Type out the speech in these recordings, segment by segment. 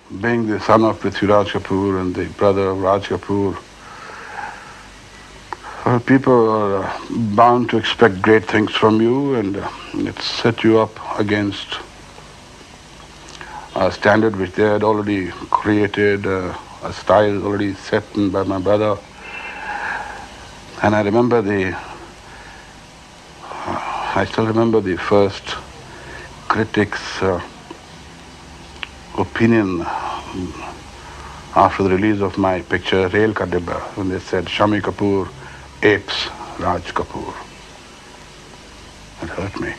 being the son of Prithviraj Kapoor and the brother of Raj Kapoor, people are bound to expect great things from you, and it set you up against a standard which they had already created, a style already set in by my brother. And I still remember the first critics' opinion after the release of my picture Rail Ka Dibba, when they said Shammi Kapoor apes Raj Kapoor. It hurt me.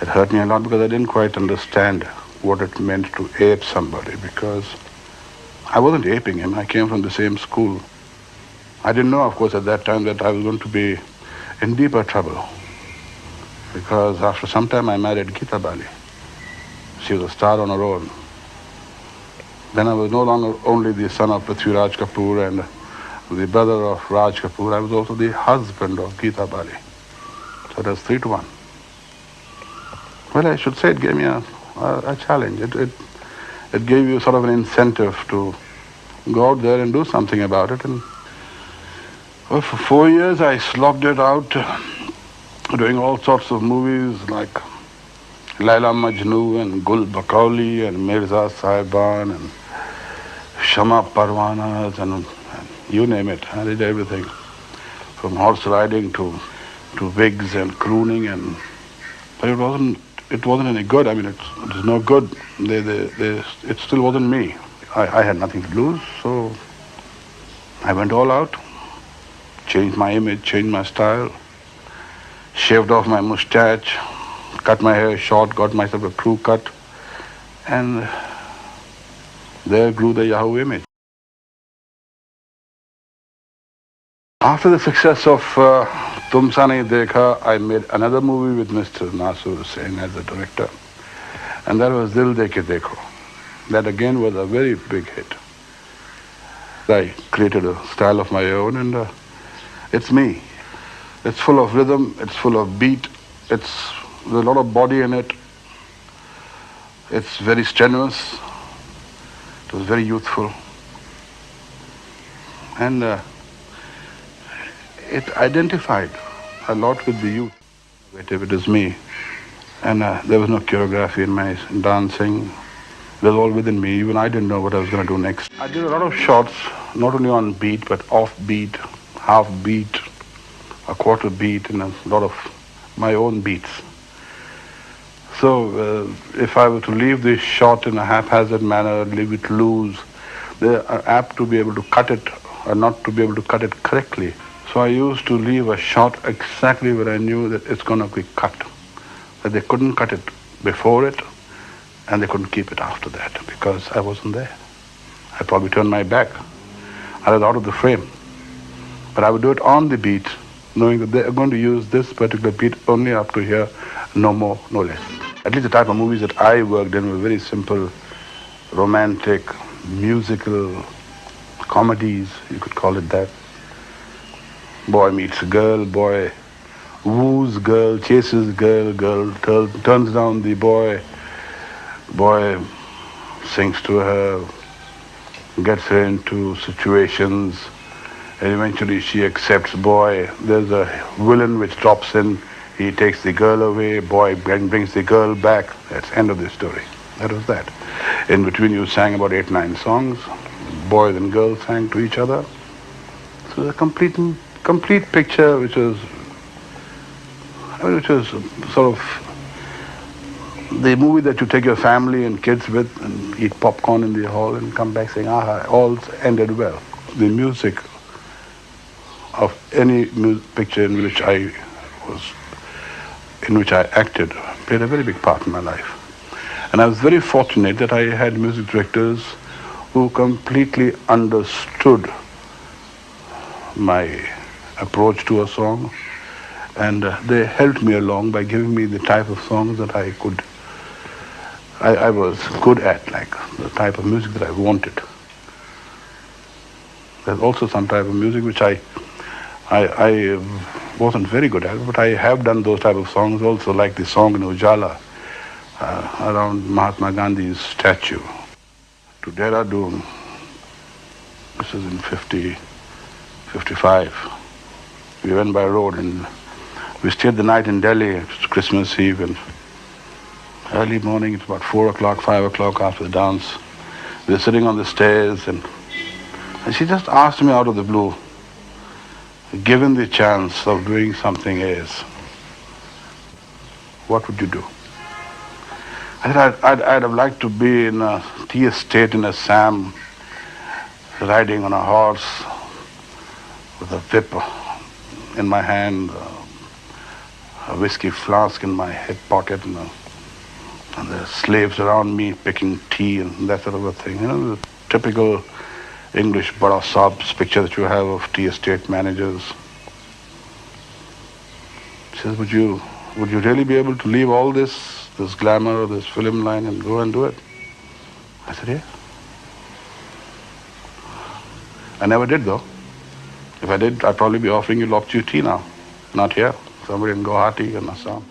It hurt me a lot because I didn't quite understand what it meant to ape somebody, because I wasn't aping him. I came from the same school. I didn't know, of course, at that time that I was going to be in deeper trouble, because after some time I married Geeta Bali. She was a star on her own. Then I was no longer only the son of Prithviraj Kapoor and the brother of Raj Kapoor, I was also the husband of Geeta Bali. So it was 3-1. Well, I should say it gave me a challenge. It gave you sort of an incentive to go out there and do something about it. And well, for 4 years I slogged it out, doing all sorts of movies like Laila Majnu and Gul Bakauli and Mirza Sahiban and Shama Parwanas and you name it. I did everything, from horse riding to wigs and crooning, but it wasn't any good. I mean, it was no good. It still wasn't me. I had nothing to lose, so I went all out, changed my image, changed my style, shaved off my mustache, cut my hair short, got myself a crew cut, and there grew the Yahoo image. After the success of Tumsa Nahin Dekha, I made another movie with Mr. Nasir Hussain as the director, and that was Dil De Ke Dekho. That again was a very big hit. I created a style of my own, and it's me. It's full of rhythm, it's full of beat, there's a lot of body in it. It's very strenuous. It was very youthful. And it identified a lot with the youth. It is me. And there was no choreography in my dancing. It was all within me. Even I didn't know what I was going to do next. I did a lot of shots, not only on beat, but off beat, half beat, a quarter beat, and a lot of my own beats. So if I were to leave this shot in a haphazard manner, leave it loose, they are apt to be able to cut it or not to be able to cut it correctly. So I used to leave a shot exactly where I knew that it's going to be cut. That they couldn't cut it before it, and they couldn't keep it after that, because I wasn't there. I probably turned my back. I was out of the frame. But I would do it on the beat, knowing that they are going to use this particular beat only up to here, no more, no less. At least the type of movies that I worked in were very simple, romantic, musical comedies, you could call it that. Boy meets a girl, boy woos girl, chases girl, girl turns down the boy, boy sings to her, gets her into situations, and eventually she accepts boy. There's a villain which drops in, he takes the girl away, boy brings the girl back. That's the end of the story. That was that. In between you sang about 8-9 songs, boys and girls sang to each other. So a complete picture which was sort of the movie that you take your family and kids with and eat popcorn in the hall and come back saying, aha, all ended well. The music of any picture in which I acted played a very big part in my life. And I was very fortunate that I had music directors who completely understood my approach to a song, and they helped me along by giving me the type of songs that I was good at, like the type of music that I wanted. There's also some type of music which I wasn't very good at, but I have done those type of songs also, like the song in Ujala around Mahatma Gandhi's statue. to Dehradun. This is in 55. We went by road and we stayed the night in Delhi. It was Christmas Eve, and early morning, it's about 4 o'clock, 5 o'clock after the dance. We were sitting on the stairs, and she just asked me out of the blue, given the chance of doing something else, what would you do? I said, I'd have liked to be in a tea estate in Assam, riding on a horse with a whip in my hand, a whiskey flask in my hip pocket, and the slaves around me picking tea and that sort of a thing. You know, the typical English Bada Saab's picture that you have of tea estate managers. She says, would you really be able to leave all this glamour, this film line, and go and do it? I said, yeah. I never did, though. If I did, I'd probably be offering you lok chew tea now. Not here. Somewhere in Guwahati in Assam.